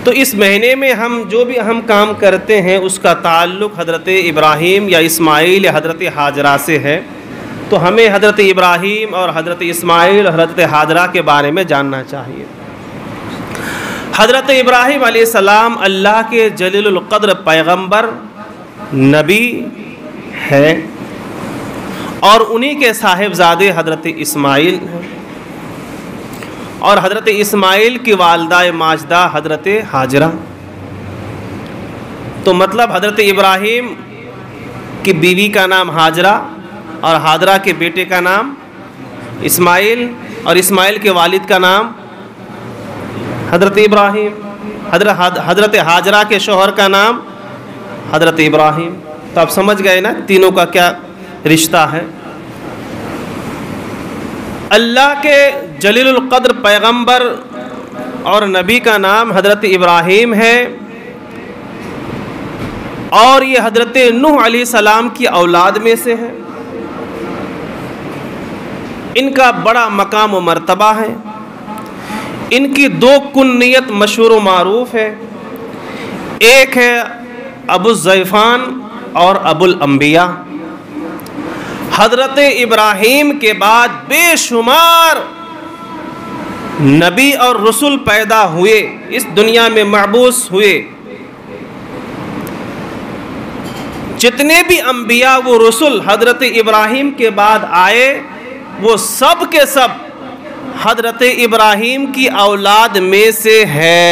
तो इस महीने में हम जो भी हम काम करते हैं उसका ताल्लुक़ हज़रत इब्राहीम या इस्माईल या हज़रत हाजरा से है। तो हमें हज़रत इब्राहीम और हज़रत इस्माईल और हज़रत हाजरा के बारे में जानना चाहिए। हज़रत इब्राहीम अलैहिस्सलाम अल्लाह के जलीलुल क़द्र पैगम्बर नबी है और उन्हीं के साहिबजादे हज़रत इस्माईल हैं और हज़रत इस्माईल की वालदा माजदा हज़रत हाजरा। तो मतलब हज़रत इब्राहीम की बीवी का नाम हाजरा और हाजरा के बेटे का नाम इस्माईल और इस्माईल के वालिद का नाम हज़रत इब्राहीम। हज़रत हाजरा के शौहर का नाम हज़रत इब्राहीम। तो आप समझ गए ना तीनों का क्या रिश्ता है। अल्लाह के जलीलुल क़द्र पैगम्बर और नबी का नाम हज़रत इब्राहीम है और ये हज़रत नूह अलैहिस्सलाम की औलाद में से है। इनका बड़ा मकाम व मर्तबा है। इनकी दो कुन्नियत मशहूर व मारूफ़ है, एक है अबुज़्ज़ैफ़ान और अबुल अंबिया। हज़रत इब्राहीम के बाद बेशुमार नबी और रसूल पैदा हुए, इस दुनिया में मबूस हुए। जितने भी अंबिया वो रसूल हज़रत इब्राहीम के बाद आए वो सब के सब हज़रत इब्राहीम की औलाद में से है।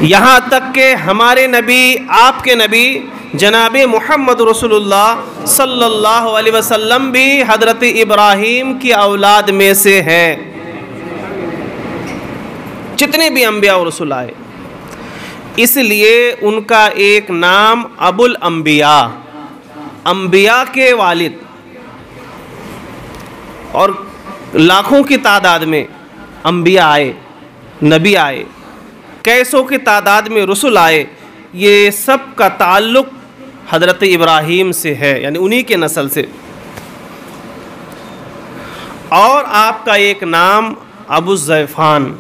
यहाँ तक कि हमारे नबी, आपके नबी जनाब मुहम्मद रसूलुल्लाह सल्लल्लाहु अलैहि वसल्लम भी हज़रत इब्राहीम की औलाद में से हैं। जितने भी अंबिया और रसूल आए, इसलिए उनका एक नाम अबुल अंबिया, अंबिया के वालिद। और लाखों की तादाद में अंबिया आए, नबी आए, कैसों की तादाद में रसूल आए। ये सब का ताल्लुक़ हज़रत इब्राहीम से है, यानी उन्हीं के नस्ल से। और आपका एक नाम अबुज़्ज़ैफ़ान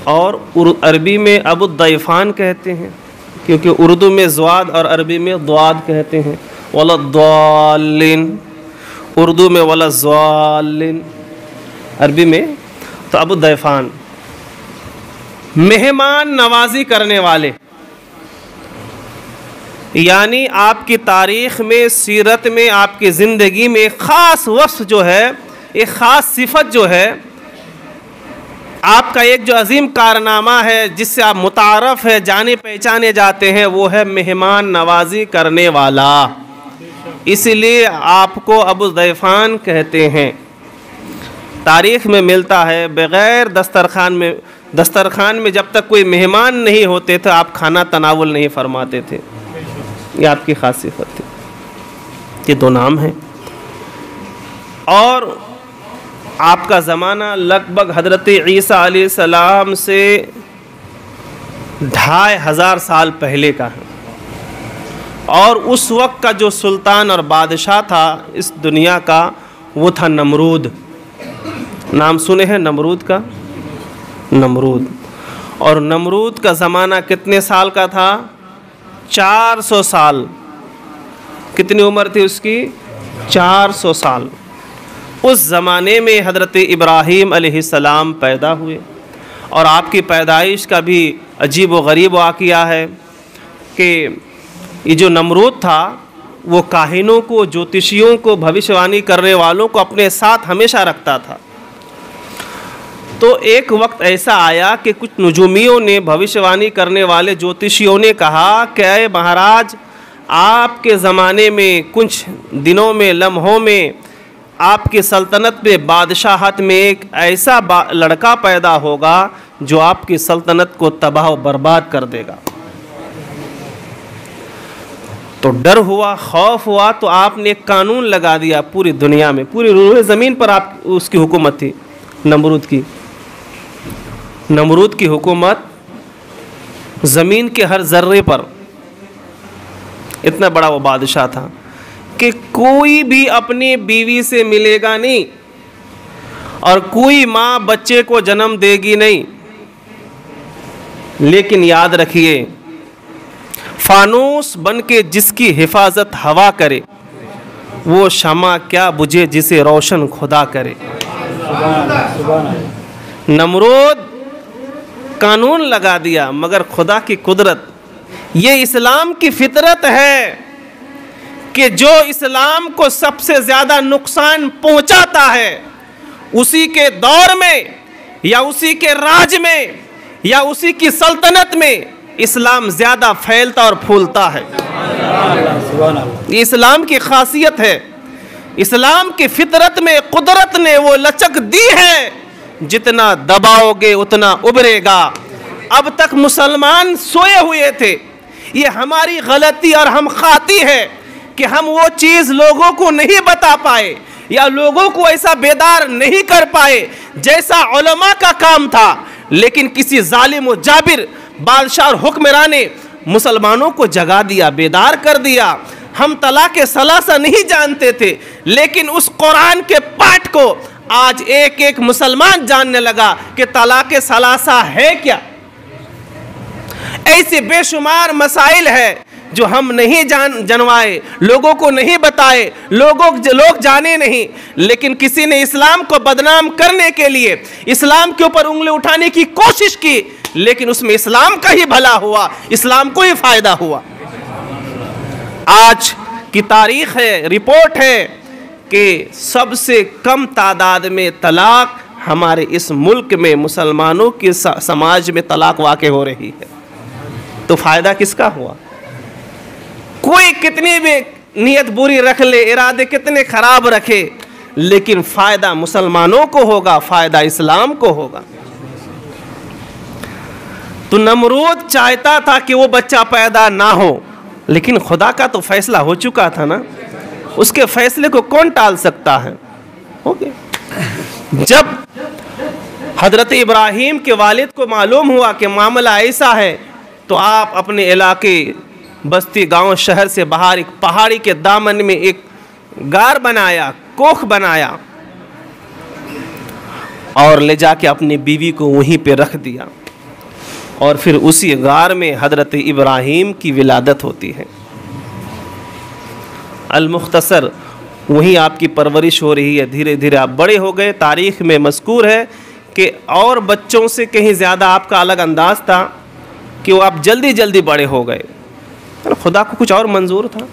और अरबी में अबुद्दैफ़ान कहते हैं, क्योंकि उर्दू में ज़्वाद और अरबी में द्वाद कहते हैं। वलद्दालिन उर्दू में वलज़्ज़ालिन, अरबी में तो अबुद्दैफ़ान। मेहमान नवाजी करने वाले, यानी आपकी तारीख़ में, सीरत में, आपकी ज़िंदगी में एक ख़ास वस्फ़ जो है, एक ख़ास सिफत जो है, आपका एक जो अजीम कारनामा है जिससे आप मुतारफ़ है, जाने पहचाने जाते हैं, वो है मेहमान नवाजी करने वाला। इसलिए आपको अबुज़्ज़ैफ़ान कहते हैं। तारीख़ में मिलता है बग़ैर दस्तरखान में जब तक कोई मेहमान नहीं होते थे आप खाना तनावुल नहीं फरमाते थे। ये आपकी ख़ास सिफ़त थी। ये दो नाम हैं। और आपका ज़माना लगभग हज़रत ईसा अलैहिस्सलाम से 2500 साल पहले का है। और उस वक्त का जो सुल्तान और बादशाह था इस दुनिया का, वो था नमरूद। नाम सुने हैं नमरूद का? नमरूद। और नमरूद का ज़माना कितने साल का था? 400 साल। कितनी उम्र थी उसकी? 400 साल। उस ज़माने में हज़रत इब्राहीम अलैहिस्सलाम पैदा हुए। और आपकी पैदाइश का भी अजीब व गरीब वाक़या है कि ये जो नमरूद था वो काहिनों को, ज्योतिषियों को, भविष्यवाणी करने वालों को अपने साथ हमेशा रखता था। तो एक वक्त ऐसा आया कि कुछ नजूमियों ने, भविष्यवाणी करने वाले ज्योतिषियों ने कहा कि महाराज, आपके ज़माने में कुछ दिनों में, लम्हों में आपकी सल्तनत में, बादशाहत में एक ऐसा लड़का पैदा होगा जो आपकी सल्तनत को तबाह व बर्बाद कर देगा। तो डर हुआ, खौफ हुआ, तो आपने एक कानून लगा दिया पूरी दुनिया में, पूरी रूह ज़मीन पर आप उसकी हुकूमत थी, नमरूद की। नमरूद की हुकूमत ज़मीन के हर ज़र्रे पर। इतना बड़ा वो बादशाह था कि कोई भी अपनी बीवी से मिलेगा नहीं और कोई माँ बच्चे को जन्म देगी नहीं, लेकिन याद रखिए, फानूस बन के जिसकी हिफाजत हवा करे, वो शमा क्या बुझे जिसे रोशन खुदा करे। नमरूद कानून लगा दिया, मगर खुदा की कुदरत, ये इस्लाम की फितरत है कि जो इस्लाम को सबसे ज़्यादा नुकसान पहुंचाता है, उसी के दौर में या उसी के राज में या उसी की सल्तनत में इस्लाम ज़्यादा फैलता और फूलता है। ये इस्लाम की खासियत है। इस्लाम की फितरत में कुदरत ने वो लचक दी है, जितना दबाओगे उतना उभरेगा। अब तक मुसलमान सोए हुए थे। ये हमारी गलती और हम खाती है कि हम वो चीज़ लोगों को नहीं बता पाए या लोगों को ऐसा बेदार नहीं कर पाए जैसा उलमा का काम था। लेकिन किसी जालिम व जाबिर बादशाह और हुक्मरान ने मुसलमानों को जगा दिया, बेदार कर दिया। हम तलाक़ सलासा नहीं जानते थे, लेकिन उस कुरान के पाठ को आज एक एक मुसलमान जानने लगा कि तलाक़ सलासा है क्या। ऐसे बेशुमार मसाइल है जो हम नहीं जनवाए, लोगों को नहीं बताए, लोग जाने नहीं। लेकिन किसी ने इस्लाम को बदनाम करने के लिए इस्लाम के ऊपर उंगली उठाने की कोशिश की, लेकिन उसमें इस्लाम का ही भला हुआ, इस्लाम को ही फायदा हुआ। आज की तारीख है, रिपोर्ट है कि सबसे कम तादाद में तलाक हमारे इस मुल्क में मुसलमानों के समाज में तलाक वाक़ हो रही है। तो फ़ायदा किसका हुआ? कोई कितनी भी नीयत बुरी रख ले, इरादे कितने ख़राब रखे, लेकिन फ़ायदा मुसलमानों को होगा, फ़ायदा इस्लाम को होगा। तो नमरूद चाहता था कि वो बच्चा पैदा ना हो, लेकिन खुदा का तो फैसला हो चुका था ना, उसके फैसले को कौन टाल सकता है? ओके। जब हज़रत इब्राहीम के वालिद को मालूम हुआ कि मामला ऐसा है, तो आप अपने इलाके बस्ती गांव शहर से बाहर एक पहाड़ी के दामन में एक गार बनाया, कोख बनाया और ले जाके अपनी बीवी को वहीं पे रख दिया। और फिर उसी गार में हज़रत इब्राहीम की विलादत होती है। अल-मुख्तसर, वहीं आपकी परवरिश हो रही है। धीरे धीरे आप बड़े हो गए। तारीख़ में मज़कूर है कि और बच्चों से कहीं ज़्यादा आपका अलग अंदाज़ था कि वो आप जल्दी जल्दी बड़े हो गए। खुदा को कुछ और मंजूर था।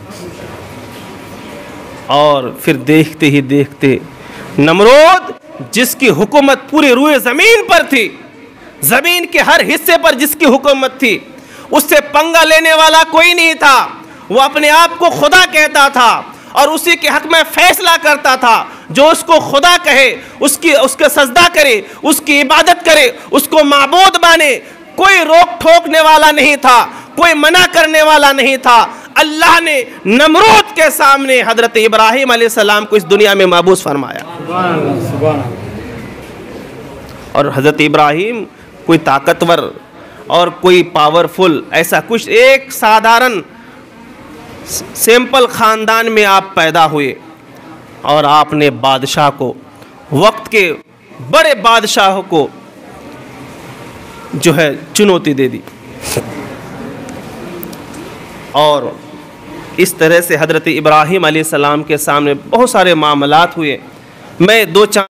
और फिर देखते ही देखते नमरूद, जिसकी हुकूमत पूरी रूए ज़मीन पर थी, ज़मीन के हर हिस्से पर जिसकी हुकूमत थी, उससे पंगा लेने वाला कोई नहीं था। वो अपने आप को खुदा कहता था और उसी के हक़ में फ़ैसला करता था। जो उसको खुदा कहे, उसके सजदा करे, उसकी इबादत करे, उसको माबूद माने। कोई रोक ठोकने वाला नहीं था, कोई मना करने वाला नहीं था। अल्लाह ने नमरूद के सामने हज़रत इब्राहीम अलैहिस्सलाम को इस दुनिया में माबूस फरमाया। और हज़रत इब्राहीम कोई ताकतवर और कोई पावरफुल ऐसा कुछ, एक साधारण सिंपल ख़ानदान में आप पैदा हुए और आपने बादशाह को, वक्त के बड़े बादशाहों को जो है चुनौती दे दी। और इस तरह से हज़रत इब्राहीम अलैहिस्सलाम के सामने बहुत सारे मामलात हुए। मैं दो चार